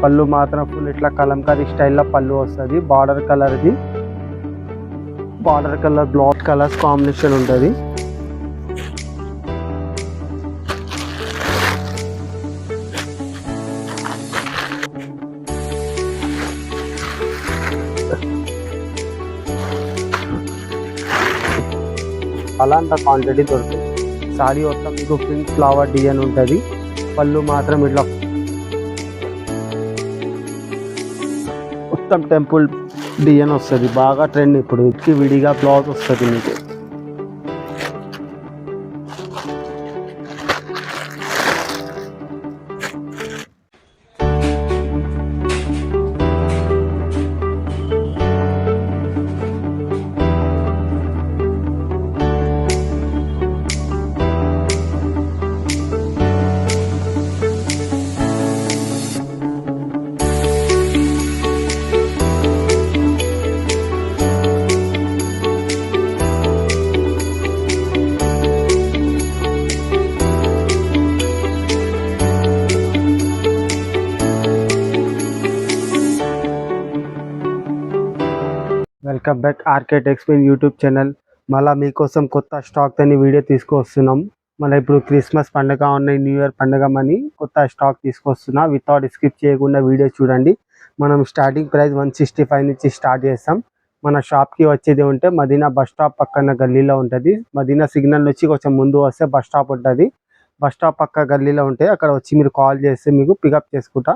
పళ్ళు మాత్రం ఫుల్ ఇట్లా కలంకారీ స్టైల్లో పళ్ళు వస్తుంది. బార్డర్ కలర్ది, border colour blouse colours combination ఉంటుంది. అలాంటి క్వాంటిటీ దొరుకుతుంది. సారీ మొత్తం మీకు పింక్ ఫ్లవర్ డిజైన్ ఉంటుంది. పళ్ళు మాత్రం ఇట్లా మొత్తం టెంపుల్ డిజైన్ వస్తుంది. బాగా ట్రెండ్ ఇప్పుడు. ఇచ్చి విడిగా బ్లౌజ్ వస్తుంది మీకు. Welcome back RK textile YouTube channel. మళ్ళీ మీకోసం కొత్త స్టాక్ అని వీడియో తీసుకొస్తున్నాం. మళ్ళీ ఇప్పుడు క్రిస్మస్ పండుగ ఉన్నాయి, న్యూ ఇయర్ పండుగ అని కొత్త స్టాక్ తీసుకొస్తున్నా. వితౌట్ స్కిప్ చేయకుండా వీడియో చూడండి. మనం స్టార్టింగ్ ప్రైస్ 165 నుంచి స్టార్ట్ చేస్తాం. మన షాప్కి వచ్చేది ఉంటే మదీనా బస్ స్టాప్ పక్కన గల్లీలో ఉంటుంది. మదీనా సిగ్నల్ నుంచి కొంచెం ముందు వస్తే బస్ స్టాప్ ఉంటుంది. బస్ స్టాప్ పక్క గల్లీలో ఉంటే అక్కడ వచ్చి మీరు కాల్ చేస్తే మీకు పికప్ చేసుకుంటా.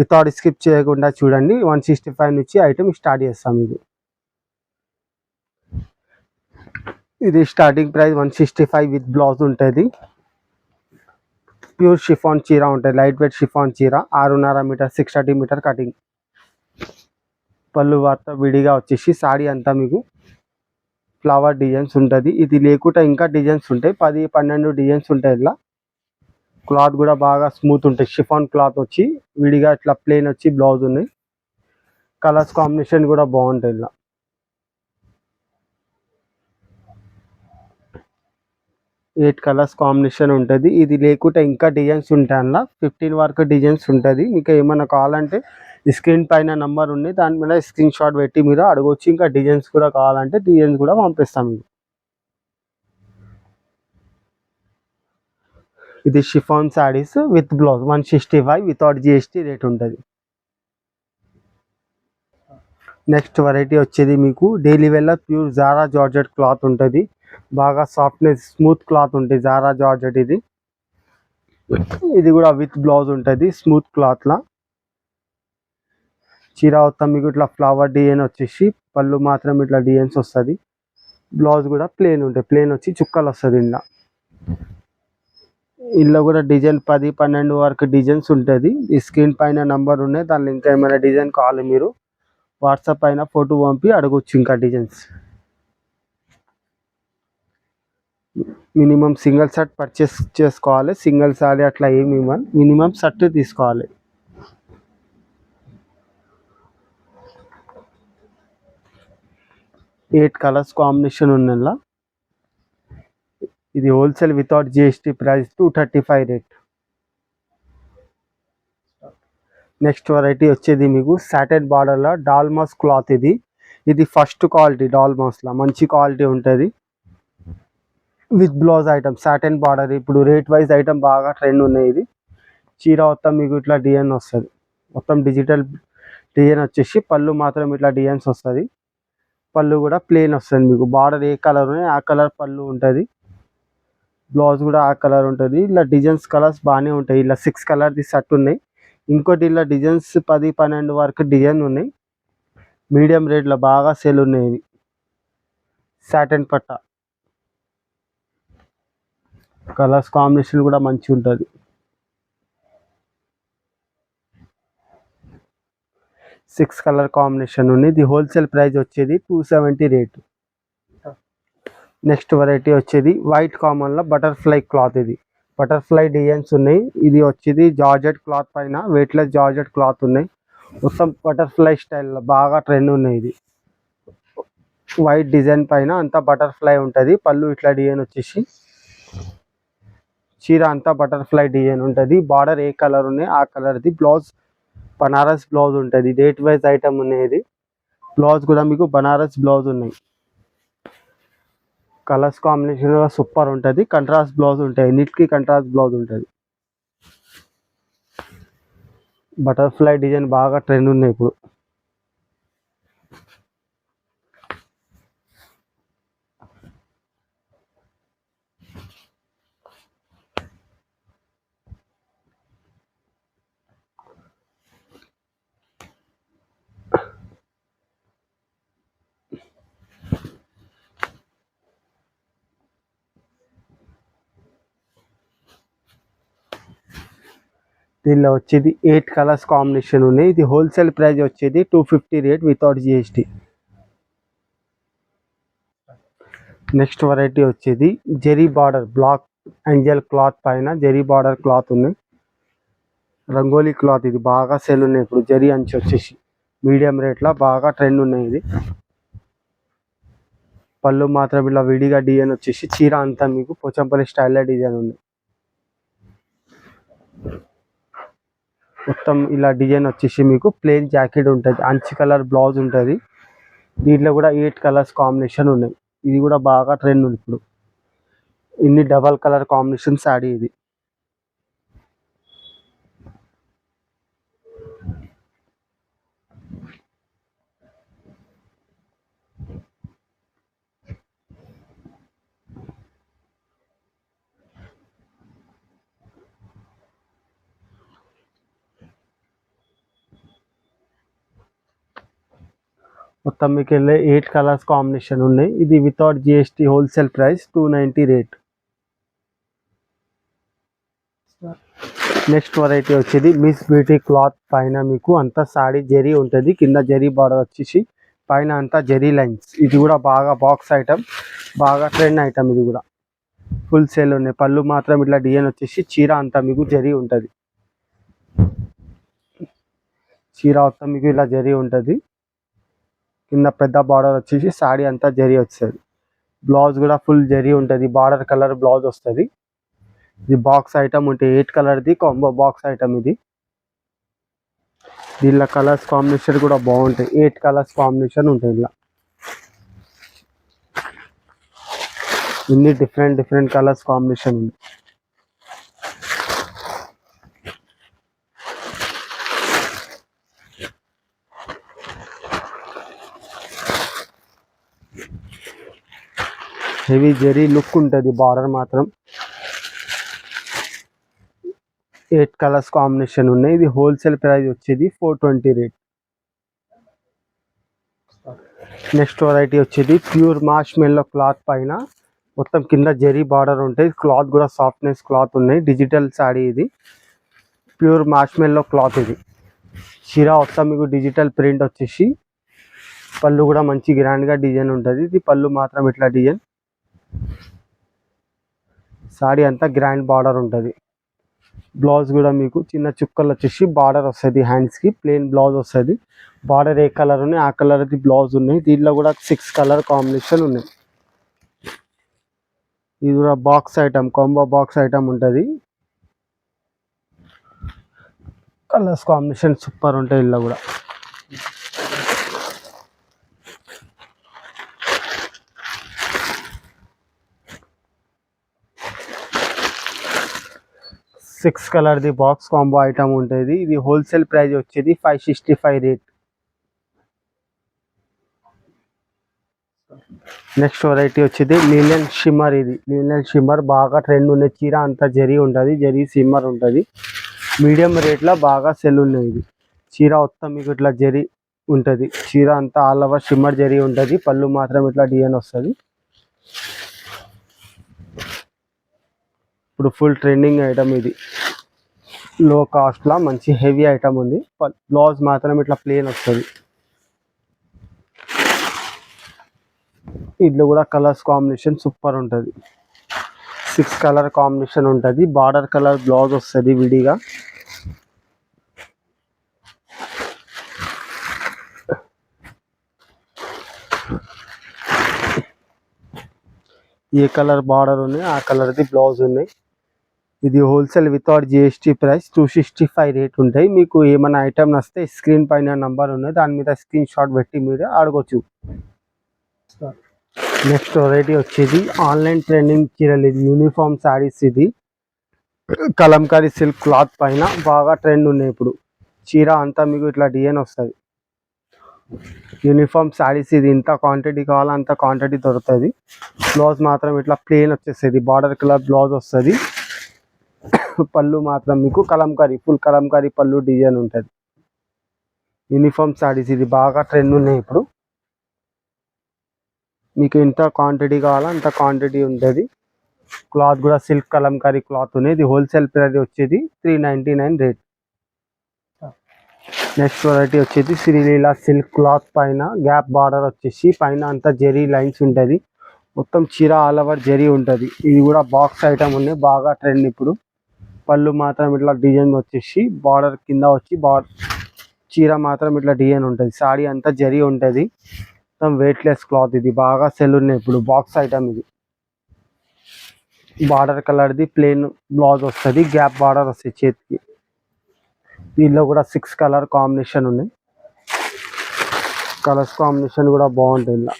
వితౌట్ స్కిప్ చేయకుండా చూడండి. 165 నుంచి ఐటమ్ స్టార్ట్ చేస్తాం. ఇది స్టార్టింగ్ ప్రైస్ 165 విత్ బ్లౌజ్ ఉంటుంది. ప్యూర్ షిఫాన్ చీర ఉంటుంది. లైట్ వెయిట్ షిఫాన్ చీర 6.5 మీటర్ 630 మీటర్ కటింగ్. పళ్ళు వార్త విడిగా వచ్చేసి సాడీ అంతా మీకు ఫ్లవర్ డిజైన్స్ ఉంటుంది. ఇది లేకుండా ఇంకా డిజైన్స్ ఉంటాయి. 10-12 డిజైన్స్ ఉంటాయి. ఇలా క్లాత్ కూడా బాగా స్మూత్ ఉంటుంది. షిఫాన్ క్లాత్ వచ్చి విడిగా ఇట్లా ప్లెయిన్ వచ్చి బ్లౌజ్ ఉన్నాయి. కలర్స్ కాంబినేషన్ కూడా బాగుంటాయి. ఇలా 8 కలర్స్ కాంబినేషన్ ఉంటుంది. ఇది లేకుండా ఇంకా డిజైన్స్ ఉంటాయి. అలా 15 వరకు డిజైన్స్ ఉంటుంది. మీకు ఏమైనా కావాలంటే స్క్రీన్ పైన నెంబర్ ఉంది, దాని మీద స్క్రీన్ షాట్ పెట్టి మీరు అడగవచ్చు. ఇంకా డిజైన్స్ కూడా కావాలంటే డిజైన్స్ కూడా పంపిస్తాం. ఇది chiffon sarees with blouse 165 without GST rate ఉంటుంది. నెక్స్ట్ వెరైటీ వచ్చేది మీకు daily wear pure Zara georgette cloth ఉంటుంది. బాగా సాఫ్ట్నెస్ స్మూత్ క్లాత్ ఉంటుంది. జారా జార్జెట్ ఇది కూడా విత్ బ్లౌజ్ ఉంటుంది. స్మూత్ క్లాత్లా చీర మొత్తం మీకు ఇట్లా ఫ్లవర్ డిజైన్ వచ్చేసి పళ్ళు మాత్రం ఇట్లా డిజైన్స్ వస్తుంది. బ్లౌజ్ కూడా ప్లెయిన్ ఉంటుంది. ప్లెయిన్ వచ్చి చుక్కలు వస్తుంది. ఇందులో కూడా డిజైన్ 10-12 వరకు డిజైన్స్ ఉంటుంది. ఈ స్క్రీన్ పైన నంబర్ ఉన్నాయి, దానిలో ఇంకా ఏమైనా డిజైన్ కావాలి మీరు వాట్సాప్ పైన ఫోటో పంపి అడగొచ్చు. ఇంకా designs minimum single shirt purchase చేసుకోవాలి. సింగిల్ సారీ అట్లా ఏమి ఇవ్వాలి, మినిమం షర్ట్ తీసుకోవాలి. ఎయిట్ కలర్స్ కాంబినేషన్ ఉన్నలా. ఇది wholesale without GST price 235 rate. Next variety వచ్చేది మీకు సాటన్ బార్డర్లో డాల్మాస్ క్లాత్. ఇది ఫస్ట్ క్వాలిటీ. డాల్మాస్లో మంచి క్వాలిటీ ఉంటుంది. With blouse item satin border. ఇప్పుడు రేట్ వైజ్ ఐటమ్ బాగా ట్రెండ్ ఉన్నాయి. ఇది చీర మొత్తం మీకు ఇట్లా డిజైన్ వస్తుంది. మొత్తం డిజిటల్ డిజైన్ వచ్చేసి పళ్ళు మాత్రం ఇట్లా డిజైన్స్ వస్తుంది. పళ్ళు కూడా ప్లెయిన్ వస్తుంది. మీకు బార్డర్ ఏ కలర్ ఉన్నాయి ఆ కలర్ పళ్ళు ఉంటుంది. బ్లౌజ్ కూడా ఆ కలర్ ఉంటుంది. ఇలా డిజైన్స్ కలర్స్ బాగానే ఉంటాయి. ఇలా 6 కలర్ది షర్ట్ ఉన్నాయి. ఇంకోటి ఇలా డిజైన్స్ 10-12 వరకు డిజైన్ ఉన్నాయి. మీడియం రేట్లో బాగా సేల్ ఉన్నాయి. ఇవి సాటన్ పట్ట. కలర్స్ కాంబినేషన్ కూడా మంచిగా ఉంటుంది. 6 కలర్ కాంబినేషన్ ఉంది. ఇది హోల్సేల్ ప్రైస్ వచ్చేది 270 రేటు. నెక్స్ట్ వెరైటీ వచ్చేది వైట్ కామన్లో బటర్ఫ్లై క్లాత్. ఇది బటర్ఫ్లై డిజైన్స్ ఉన్నాయి. ఇది వచ్చేది జార్జెట్ క్లాత్ పైన వెయిట్లెస్ జార్జెట్ క్లాత్ ఉన్నాయి. మొత్తం బటర్ఫ్లై స్టైల్లో బాగా ట్రెండ్ ఉన్నాయి. ఇది వైట్ డిజైన్ పైన అంతా బటర్ఫ్లై ఉంటుంది. పళ్ళు ఇట్లా డిజైన్ వచ్చేసి చీర అంతా బటర్ఫ్లై డిజైన్ ఉంటుంది. బార్డర్ ఏ కలర్ ఉన్నాయి ఆ కలర్ది. బ్లౌజ్ బనారస్ బ్లౌజ్ ఉంటుంది, డేట్ వైజ్ ఐటమ్ ఉన్నాయి. బ్లౌజ్ కూడా మీకు బనారస్ బ్లౌజ్ ఉన్నాయి. కలర్స్ కాంబినేషన్ సూపర్ ఉంటుంది. కంట్రాస్ట్ బ్లౌజ్ ఉంటాయి, అన్నిటికీ కంట్రాస్ట్ బ్లౌజ్ ఉంటుంది. బటర్ఫ్లై డిజైన్ బాగా ట్రెండ్ ఉన్నాయి ఇప్పుడు. దీనిలో వచ్చేది 8 కలర్స్ కాంబినేషన్ ఉన్నాయి. ఇది హోల్సేల్ ప్రైస్ వచ్చేది 250 rate without GST. Next variety వచ్చేది zari border black angel cloth పైన జెరీ బార్డర్ క్లాత్ ఉన్నాయి. రంగోలీ క్లాత్, ఇది బాగా సెల్ ఉన్నాయి ఇప్పుడు. జెరీ అంచు వచ్చేసి మీడియం రేట్లో బాగా ట్రెండ్ ఉన్నాయి. ఇది పళ్ళు మాత్రం ఇలా విడిగా డిజైన్ వచ్చేసి, చీర అంతా మీకు పోచంపల్లి స్టైల్లో డిజైన్ ఉంది. మొత్తం ఇలా డిజైన్ వచ్చేసి మీకు ప్లెయిన్ జాకెట్ ఉంటుంది, అంచు కలర్ బ్లౌజ్ ఉంటుంది. దీంట్లో కూడా 8 కలర్స్ కాంబినేషన్ ఉన్నాయి. ఇది కూడా బాగా ట్రెండ్ ఉంది ఇప్పుడు. ఇన్ని డబల్ కలర్ కాంబినేషన్ శారీ ఇది. మొత్తం మీకు వెళ్ళే 8 కలర్స్ కాంబినేషన్ ఉన్నాయి. ఇది without GST wholesale price 290 rate. Next variety వచ్చేది మిస్ బ్యూటీ క్లాత్ పైన మీకు అంతా సాడీ జరీ ఉంటుంది, కింద జరీ బార్డర్ వచ్చేసి పైన అంతా జరీ లైన్స్. ఇది కూడా బాగా బాక్స్ ఐటమ్, బాగా ట్రెండ్ ఐటమ్. ఇది కూడా ఫుల్ సేల్ ఉన్నాయి. పళ్ళు మాత్రం ఇట్లా డిజైన్ వచ్చేసి, చీర అంతా మీకు జరీ ఉంటుంది. చీర మొత్తం మీకు ఇలా జరీ ఉంటుంది, కింద పెద్ద బార్డర్ వచ్చేసి సాడీ అంతా జరీ వస్తుంది. బ్లౌజ్ కూడా ఫుల్ జరీ ఉంటుంది, బార్డర్ కలర్ బ్లౌజ్ వస్తుంది. ఇది బాక్స్ ఐటమ్ ఉంటే 8 కలర్ది కాంబో బాక్స్ ఐటమ్ ఇది. దీనిలో కలర్స్ కాంబినేషన్ కూడా బాగుంటాయి, 8 కలర్స్ కాంబినేషన్ ఉంటాయి. ఇలా ఇన్ని డిఫరెంట్ కలర్స్ కాంబినేషన్ ఉంది. హెవీ జరీ లుక్ ఉంటుంది, బార్డర్ మాత్రం 8 కలర్స్ కాంబినేషన్ ఉన్నాయి. ఇది హోల్సేల్ ప్రైస్ వచ్చేది 420 రేట్. నెక్స్ట్ వెరైటీ వచ్చేది ప్యూర్ మాష్ మెల్లో క్లాత్ పైన మొత్తం కింద జరీ బార్డర్ ఉంటాయి. క్లాత్ కూడా సాఫ్ట్నెస్ క్లాత్ ఉన్నాయి. డిజిటల్ శారీ ఇది, ప్యూర్ మాష్ మెల్లో క్లాత్. ఇది చీర మొత్తం మీకు డిజిటల్ ప్రింట్ వచ్చేసి, పళ్ళు కూడా మంచి గ్రాండ్గా డిజైన్ ఉంటుంది. ఇది పళ్ళు మాత్రం ఇట్లా డిజైన్, సారీ అంతా గ్రాండ్ బార్డర్ ఉంటుంది. బ్లౌజ్ కూడా మీకు చిన్న చుక్కలు వచ్చేసి బార్డర్ వస్తుంది, హ్యాండ్స్కి ప్లెయిన్ బ్లౌజ్ వస్తుంది. బార్డర్ ఏ కలర్ ఉన్నాయి ఆ కలర్ది బ్లౌజ్ ఉన్నాయి. దీంట్లో కూడా 6 కలర్ కాంబినేషన్ ఉన్నాయి. ఇది కూడా box item, combo box item ఉంటుంది. కలర్స్ కాంబినేషన్ సూపర్ ఉంటాయి. ఇలా కూడా సిక్స్ కలర్ది బాక్స్ కాంబో ఐటమ్ ఉంటుంది. ఇది హోల్సేల్ ప్రైస్ వచ్చేది 565 రేట్. నెక్స్ట్ వెరైటీ వచ్చేది లీలన్ షిమ్మర్. ఇది లీలన్ షిమ్మర్ బాగా ట్రెండ్ ఉన్నాయి. చీర అంతా జరీ ఉంటుంది, జరీ షిమ్మర్ ఉంటుంది. మీడియం రేట్లో బాగా సెల్ ఉన్నాయి. ఇది చీర మొత్తం మీకు ఇట్లా జరీ ఉంటుంది. చీర అంతా ఆల్ ఓవర్ షిమ్మర్ జరీ ఉంటుంది. పళ్ళు మాత్రం ఇట్లా డిజైన్ వస్తుంది. ఇప్పుడు ఫుల్ ట్రెండింగ్ ఐటమ్ ఇది, లో కాస్ట్లో మంచి హెవీ ఐటమ్ ఉంది. బ్లౌజ్ మాత్రం ఇట్లా ప్లెయిన్ వస్తుంది. ఇందులో కూడా కలర్స్ కాంబినేషన్ సూపర్ ఉంటుంది. 6 కలర్ కాంబినేషన్ ఉంటుంది. బార్డర్ కలర్ బ్లౌజ్ వస్తుంది విడిగా. ఏ కలర్ బార్డర్ ఉన్నాయి ఆ కలర్ది బ్లౌజ్ ఉన్నాయి. ఇది wholesale without GST price 265 rate ఉంటాయి. మీకు ఏమైనా ఐటమ్ నస్తే స్క్రీన్ పైన నంబర్ ఉన్నది, దాని మీద స్క్రీన్ షాట్ పెట్టి మీరు అడగొచ్చు. నెక్స్ట్ వెరైటీ వచ్చేది ఆన్లైన్ ట్రెండింగ్ చీరలు. ఇది యూనిఫామ్ శారీస్. ఇది కలంకారీ సిల్క్ క్లాత్ పైన బాగా ట్రెండ్ ఉన్నాయి ఇప్పుడు. చీర అంతా మీకు ఇట్లా డిజైన్ వస్తుంది. యూనిఫామ్ శారీస్. ఇది ఇంత క్వాంటిటీ కావాలో అంత క్వాంటిటీ దొరుకుతుంది. బ్లౌజ్ మాత్రం ఇట్లా ప్లెయిన్ వచ్చేస్తుంది, బార్డర్ కలర్ బ్లౌజ్ వస్తుంది. పళ్ళు మాత్రం మీకు కలంకారీ, ఫుల్ కలంకారీ పళ్ళు డిజైన్ ఉంటుంది. యూనిఫామ్ శారీస్. ఇది బాగా ట్రెండ్ ఉన్నాయి ఇప్పుడు. మీకు ఎంత క్వాంటిటీ కావాలో అంత క్వాంటిటీ ఉంటుంది. క్లాత్ కూడా సిల్క్ కలంకారీ క్లాత్ ఉన్నాయి. ఇది హోల్సేల్ ప్రైస్ వచ్చేది 399 రేట్. నెక్స్ట్ వెరైటీ వచ్చేది శ్రీలీల సిల్క్ క్లాత్ పైన గ్యాప్ బార్డర్ వచ్చేసి పైన అంతా జెరీ లైన్స్ ఉంటుంది. మొత్తం చీర ఆల్ ఓవర్ జెరీ ఉంటుంది. ఇది కూడా బాక్స్ ఐటమ్ ఉన్నాయి, బాగా ట్రెండ్ ఇప్పుడు. పళ్ళు మాత్రం ఇట్లా డిజైన్ వచ్చేసి బార్డర్ కింద వచ్చి చీర మాత్రం ఇట్లా డిజైన్ ఉంటుంది. సాడీ అంతా జరీ ఉంటుంది. మొత్తం వెయిట్లెస్ క్లాత్. ఇది బాగా సెల్ ఉన్నాయి ఇప్పుడు, బాక్స్ ఐటమ్. ఇది బార్డర్ కలర్ది ప్లెయిన్ బ్లౌజ్ వస్తుంది, గ్యాప్ బార్డర్ వస్తుంది చేతికి. దీనిలో కూడా 6 కలర్ కాంబినేషన్ ఉన్నాయి. కలర్స్ కాంబినేషన్ కూడా బాగుంటుంది. ఇలా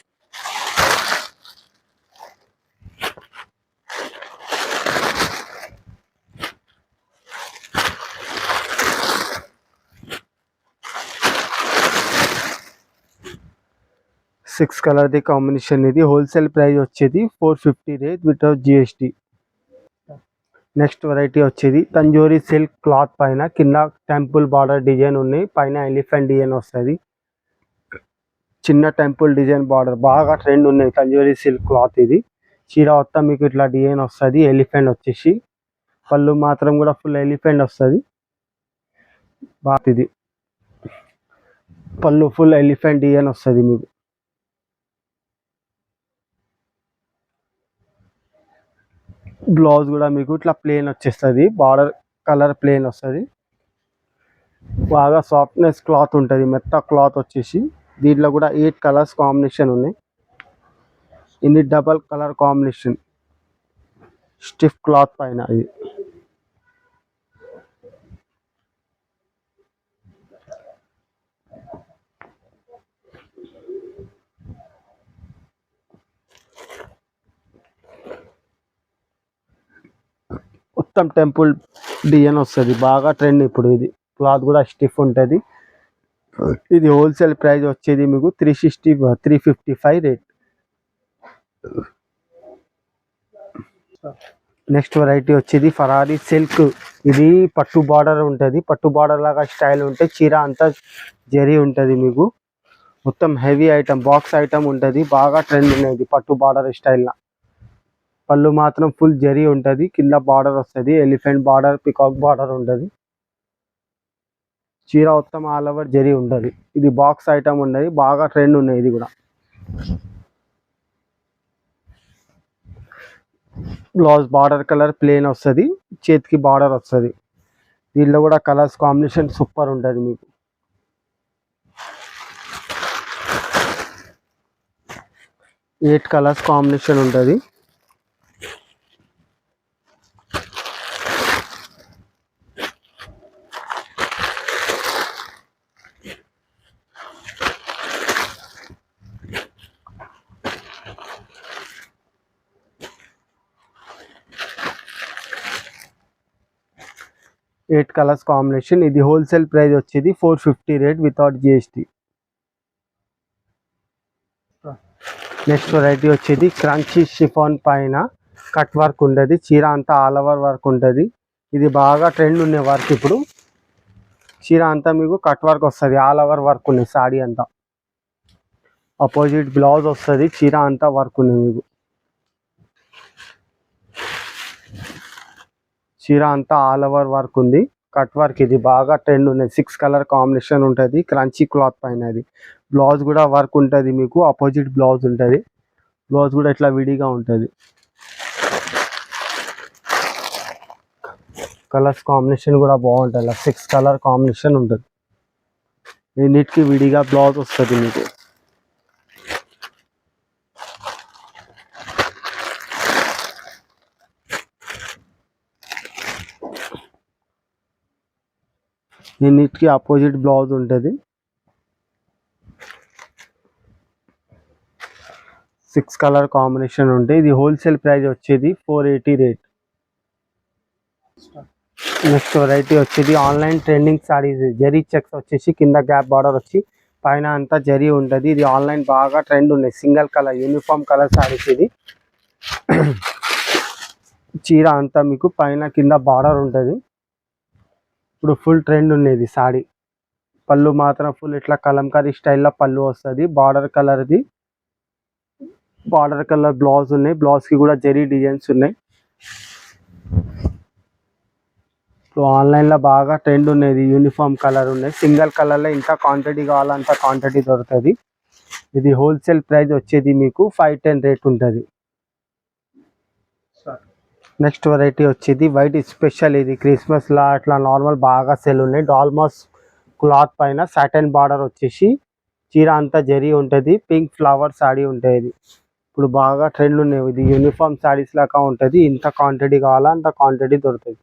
6 కలర్ది కాంబినేషన్. ఇది హోల్సేల్ ప్రైస్ వచ్చేది 450 rate without GST. Next variety వచ్చేది తంజోరీ సిల్క్ క్లాత్ పైన కింద టెంపుల్ బార్డర్ డిజైన్ ఉన్నాయి, పైన ఎలిఫెంట్ డిజైన్ వస్తుంది. చిన్న టెంపుల్ డిజైన్ బార్డర్ బాగా ట్రెండ్ ఉన్నాయి. తంజోరీ సిల్క్ క్లాత్. ఇది చీర మొత్తం మీకు ఇట్లా డిజైన్ వస్తుంది. ఎలిఫెంట్ వచ్చేసి పళ్ళు మాత్రం కూడా ఫుల్ ఎలిఫెంట్ వస్తుంది. బాగా ఇది పళ్ళు ఫుల్ ఎలిఫెంట్ డిజైన్ వస్తుంది మీకు. బ్లౌజ్ కూడా మీకు ఇట్లా ప్లెయిన్ వచ్చేస్తుంది, బార్డర్ కలర్ ప్లెయిన్ వస్తుంది. బాగా సాఫ్ట్నెస్ క్లాత్ ఉంటుంది, మెత్త క్లాత్ వచ్చేసి. దీంట్లో కూడా 8 కలర్స్ కాంబినేషన్ ఉన్నాయి. ఇది double colour combination stiff cloth పైన. ఇది మొత్తం టెంపుల్ డిజైన్ వస్తుంది, బాగా ట్రెండ్ ఇప్పుడు. ఇది క్లాత్ కూడా స్టిఫ్ ఉంటుంది. ఇది హోల్సేల్ ప్రైస్ వచ్చేది మీకు 355 రేట్. నెక్స్ట్ వెరైటీ వచ్చేది ఫరారీ సిల్క్. ఇది పట్టు బార్డర్ ఉంటుంది, పట్టు బార్డర్ లాగా స్టైల్ ఉంటుంది. చీర అంతా జరీ ఉంటుంది మీకు. మొత్తం హెవీ ఐటమ్, బాక్స్ ఐటమ్ ఉంటుంది. బాగా ట్రెండ్ ఉన్నది పట్టు బార్డర్ స్టైల్. పళ్ళు మాత్రం ఫుల్ జరీ ఉంటుంది, కింద బార్డర్ వస్తుంది, ఎలిఫెంట్ బార్డర్, పికాక్ బార్డర్ ఉంటుంది. చీర మొత్తం ఆల్ ఓవర్ జరీ ఉంటుంది. ఇది బాక్స్ ఐటమ్ ఉన్నది, బాగా ట్రెండ్ ఉన్నాయి. ఇది కూడా బ్లౌజ్ బార్డర్ కలర్ ప్లెయిన్ వస్తుంది, చేతికి బార్డర్ వస్తుంది. దీనిలో కూడా కలర్స్ కాంబినేషన్ సూపర్ ఉంటుంది మీకు. ఎయిట్ కలర్స్ కాంబినేషన్ ఉంటుంది. Eight colours combination. ఇది హోల్సేల్ ప్రైస్ వచ్చేది 450 rate without GST. Next variety వచ్చేది క్రంచీ షిఫాన్ పైన కట్ వర్క్ ఉంటుంది. చీర అంతా ఆల్ ఓవర్ వర్క్ ఉంటుంది. ఇది బాగా ట్రెండ్ ఉన్న వర్క్ ఇప్పుడు. చీర అంతా మీకు కట్ వర్క్ వస్తుంది, ఆల్ ఓవర్ వర్క్ ఉన్నాయి. సాడీ అంతా ఆపోజిట్ బ్లౌజ్ వస్తుంది, చీర అంతా వర్క్ ఉంది మీకు. చీర అంతా ఆల్ ఓవర్ వర్క్ ఉంది, కట్ వర్క్. ఇది బాగా ట్రెండ్ ఉన్నది. 6 కలర్ కాంబినేషన్ ఉంటుంది, క్రంచీ క్లాత్ పైన. అది బ్లౌజ్ కూడా వర్క్ ఉంటుంది మీకు, ఆపోజిట్ బ్లౌజ్ ఉంటుంది. బ్లౌజ్ కూడా ఇట్లా విడిగా ఉంటుంది. కలర్స్ కాంబినేషన్ కూడా బాగుంటుంది. 6 కలర్ కాంబినేషన్ ఉంటుంది. దీనికి విడిగా బ్లౌజ్ వస్తుంది మీకు. దీనికి ఆపోజిట్ బ్లౌజ్ ఉంటుంది. 6 కలర్ కాంబినేషన్ ఉంటాయి. ఇది హోల్సేల్ ప్రైస్ వచ్చేది 480 రేట్. నెక్స్ట్ వెరైటీ వచ్చేది online trending saris. Zari checks వచ్చేసి కింద గ్యాప్ బార్డర్ వచ్చి పైన అంతా జరీ ఉంటుంది. ఇది ఆన్లైన్ బాగా ట్రెండ్ ఉన్నాయి. Single colour uniform colour saris. ఇది చీర అంతా మీకు పైన కింద బార్డర్ ఉంటుంది. ఇప్పుడు ఫుల్ ట్రెండ్ ఉండేది సారీ. పళ్ళు మాత్రం ఫుల్ ఇట్లా కలంకారీ స్టైల్లో పళ్ళు వస్తుంది. బార్డర్ కలర్ది బార్డర్ కలర్ బ్లౌజ్ ఉన్నాయి. బ్లౌజ్కి కూడా జరీ డిజైన్స్ ఉన్నాయి. ఇప్పుడు ఆన్లైన్లో బాగా ట్రెండ్ ఉన్నది. యూనిఫామ్ కలర్ ఉన్నాయి. సింగిల్ కలర్లో ఇంత క్వాంటిటీ కావాలంత క్వాంటిటీ దొరుకుతుంది. ఇది హోల్సేల్ ప్రైస్ వచ్చేది మీకు 510 రేట్ ఉంటుంది. నెక్స్ట్ వెరైటీ వచ్చేది వైట్ స్పెషల్. ఇది క్రిస్మస్లా అట్లా నార్మల్ బాగా సెల్ ఉన్నాయి. డాల్మాస్ క్లాత్ పైన సాటన్ బార్డర్ వచ్చేసి చీర అంతా జరీ ఉంటుంది. పింక్ ఫ్లవర్ సాడీ ఉంటుంది. ఇప్పుడు బాగా ట్రెండ్ ఉన్నాయి. ఇది యూనిఫామ్ సారీస్ లాగా ఉంటుంది. ఇంత క్వాంటిటీ కావాలా అంత క్వాంటిటీ దొరుకుతుంది.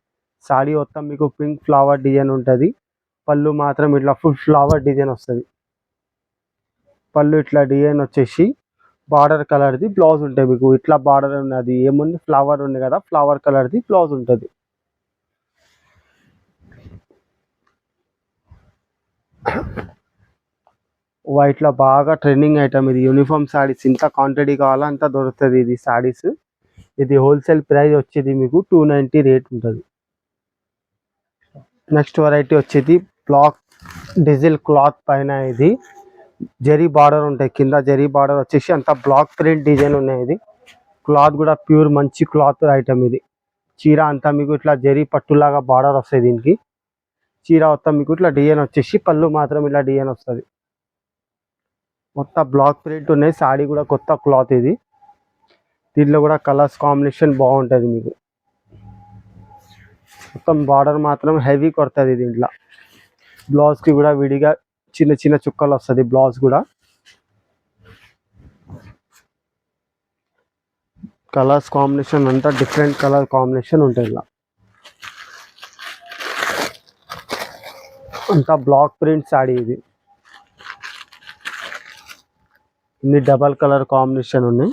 సారీ మొత్తం మీకు పింక్ ఫ్లవర్ డిజైన్ ఉంటుంది. పళ్ళు మాత్రం ఇట్లా ఫుల్ ఫ్లవర్ డిజైన్ వస్తుంది. పళ్ళు ఇట్లా డిజైన్ వచ్చేసి బార్డర్ కలర్ది బ్లౌజ్ ఉంటుంది. మీకు ఇట్లా బార్డర్ ఉన్నది ఏముంది ఫ్లవర్ ఉంది కదా, ఫ్లవర్ కలర్ది బ్లౌజ్ ఉంటుంది. వైట్లో బాగా ట్రెండింగ్ ఐటమ్ ఇది. యూనిఫామ్ సారీస్ ఇంత క్వాంటిటీ కావాలా అంత దొరుకుతుంది. ఇది సారీస్. ఇది హోల్సేల్ ప్రైస్ వచ్చేది మీకు 290 రేట్ ఉంటుంది. నెక్స్ట్ వెరైటీ వచ్చేది బ్లాక్ డిజిల్ క్లాత్ పైన ఇది జరీ బార్డర్ ఉంటాయి. కింద జరీ బార్డర్ వచ్చేసి అంత బ్లాక్ ప్రింట్ డిజైన్ ఉన్నాయి. ఇది క్లాత్ కూడా ప్యూర్ మంచి క్లాత్ ఐటమ్. ఇది చీర అంతా మీకు ఇట్లా జరీ పట్టులాగా బార్డర్ వస్తుంది. దీనికి చీర మొత్తం మీకు ఇట్లా డిజైన్ వచ్చేసి పళ్ళు మాత్రం ఇట్లా డిజైన్ వస్తుంది. మొత్తం బ్లాక్ ప్రింట్ ఉన్నాయి. సాడీ కూడా కొత్త క్లాత్ ఇది. దీంట్లో కూడా కలర్స్ కాంబినేషన్ బాగుంటుంది. మీకు మొత్తం బార్డర్ మాత్రం హెవీ కొడుతుంది. దీంట్లో బ్లౌజ్కి కూడా విడిగా చిన్న చిన్న చుక్కలు వస్తుంది. బ్లౌజ్ కూడా కలర్స్ కాంబినేషన్ అంతా డిఫరెంట్ కలర్ కాంబినేషన్ ఉంటుంది. ఇలా అంతా బ్లాక్ ప్రింట్ సాడీ. ఇది ఇన్ని డబల్ కలర్ కాంబినేషన్ ఉన్నాయి.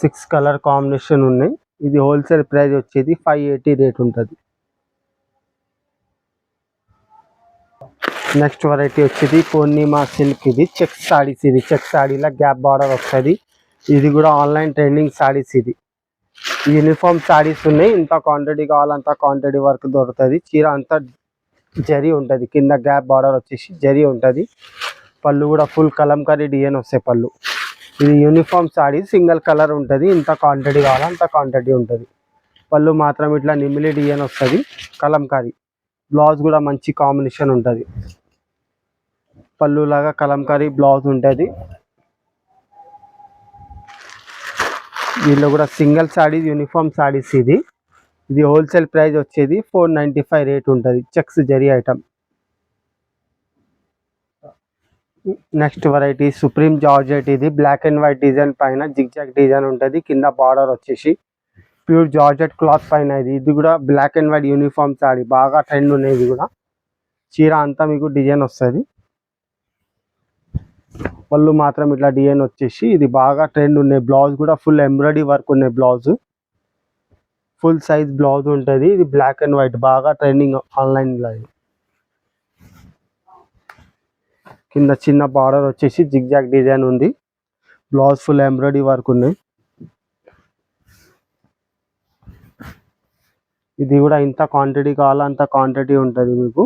6 కలర్ కాంబినేషన్ ఉన్నాయి. ఇది హోల్సేల్ ప్రైస్ వచ్చేది 580 రేట్ ఉంటుంది. నెక్స్ట్ వెరైటీ వచ్చేది పూర్ణిమ సిల్క్. ఇది చెక్ సారీస్. ఇది చెక్ సాడీలో గ్యాప్ బార్డర్ వస్తుంది. ఇది కూడా ఆన్లైన్ ట్రెండింగ్ సారీస్. ఇది యూనిఫామ్ సారీస్ ఉన్నాయి. ఇంత క్వాంటిటీ కావాలంత క్వాంటిటీ వరకు దొరుకుతుంది. చీర అంతా జరీ ఉంటుంది. కింద గ్యాప్ బార్డర్ వచ్చేసి జరీ ఉంటుంది. పళ్ళు కూడా ఫుల్ కలంకారీ డిజైన్ వస్తాయి పళ్ళు. ఇది యూనిఫామ్ సారీ సింగిల్ కలర్ ఉంటుంది. ఇంత క్వాంటిటీ కావాలా అంత క్వాంటిటీ ఉంటుంది. పళ్ళు మాత్రం ఇట్లా నిమిలి డిజైన్ వస్తుంది కలంకారీ. బ్లౌజ్ కూడా మంచి కాంబినేషన్ ఉంటుంది. పళ్ళు లాగా కలంకారీ బ్లౌజ్ ఉంటుంది. దీనిలో కూడా సింగిల్ సారీస్ యూనిఫామ్ సారీస్. ఇది ఇది హోల్సేల్ ప్రైస్ వచ్చేది 495 రేట్ ఉంటుంది. Checks zari item. Next variety supreme georgette. ఇది బ్లాక్ అండ్ వైట్ డిజైన్ పైన జిగ్జాగ్ డిజైన్ ఉంటుంది. కింద బార్డర్ వచ్చేసి ప్యూర్ జార్జెట్ క్లాత్ పైన ఇది. ఇది కూడా black and white uniform saree బాగా ట్రెండ్ ఉన్నాయి. ఇది కూడా చీర అంతా మీకు డిజైన్ వస్తుంది. పళ్ళు మాత్రం ఇట్లా డిజైన్ వచ్చేసి ఇది బాగా ట్రెండ్ ఉన్నాయి. బ్లౌజ్ కూడా ఫుల్ ఎంబ్రాయిడరీ వర్క్ ఉన్నాయి. బ్లౌజ్ ఫుల్ సైజ్ బ్లౌజ్ ఉంటుంది. ఇది బ్లాక్ అండ్ వైట్ బాగా ట్రెండింగ్ ఆన్లైన్లో. కింద చిన్న బార్డర్ వచ్చేసి జిగ్జాగ్ డిజైన్ ఉంది. బ్లౌజ్ ఫుల్ ఎంబ్రాయిడరీ వర్క్ ఉన్నాయి. ఇది కూడా ఇంత క్వాంటిటీ కావాలా అంత క్వాంటిటీ ఉంటుంది మీకు.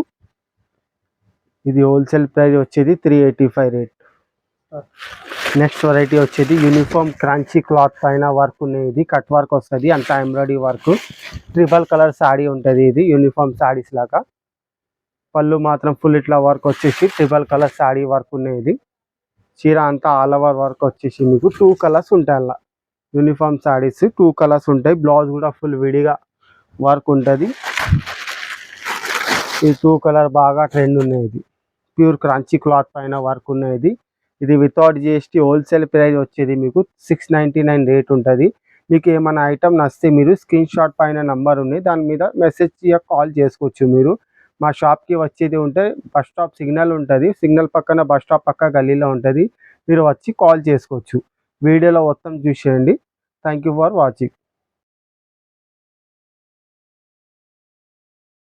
ఇది హోల్సేల్ ప్రైస్ వచ్చేది 385 రేట్. నెక్స్ట్ వెరైటీ వచ్చేది యూనిఫామ్ క్రాంచీ క్లాత్ పైన వర్క్ ఉన్నాయి. ఇది కట్ వర్క్ వస్తుంది. అంత embroidery work. Triple colour saree ఉంటుంది. ఇది యూనిఫామ్ సాడీస్ లాగా. పళ్ళు మాత్రం ఫుల్ ఇట్లా వర్క్ వచ్చేసి ట్రిపుల్ కలర్ సాడీ వర్క్ ఉన్నాయి. ఇది చీర అంతా ఆల్ ఓవర్ వర్క్ వచ్చేసి మీకు 2 కలర్స్ ఉంటాయి. అలా యూనిఫామ్ సాడీస్ 2 కలర్స్ ఉంటాయి. బ్లౌజ్ కూడా ఫుల్ విడిగా వర్క్ ఉంటుంది. ఈ 2 కలర్ బాగా ట్రెండ్ ఉన్నాయి. ఇది ప్యూర్ క్రాంచీ క్లాత్ పైన వర్క్ ఉన్నాయి. ఇది వితౌట్ జిఎస్టీ హోల్సేల్ ప్రైస్ వచ్చేది మీకు 699 రేట్ ఉంటుంది. మీకు ఏమైనా ఐటమ్ నచ్చితే మీరు స్క్రీన్ షాట్ పైన నంబర్ ఉంది, దాని మీద మెసేజ్ కాల్ చేసుకోవచ్చు. మీరు మా షాప్కి వచ్చేది ఉంటే బస్ స్టాప్ సిగ్నల్ ఉంటుంది, సిగ్నల్ పక్కన బస్ స్టాప్ పక్క గల్లీలో ఉంటుంది. మీరు వచ్చి కాల్ చేసుకోవచ్చు. వీడియోలో మొత్తం చూసేయండి. Thank you for watching.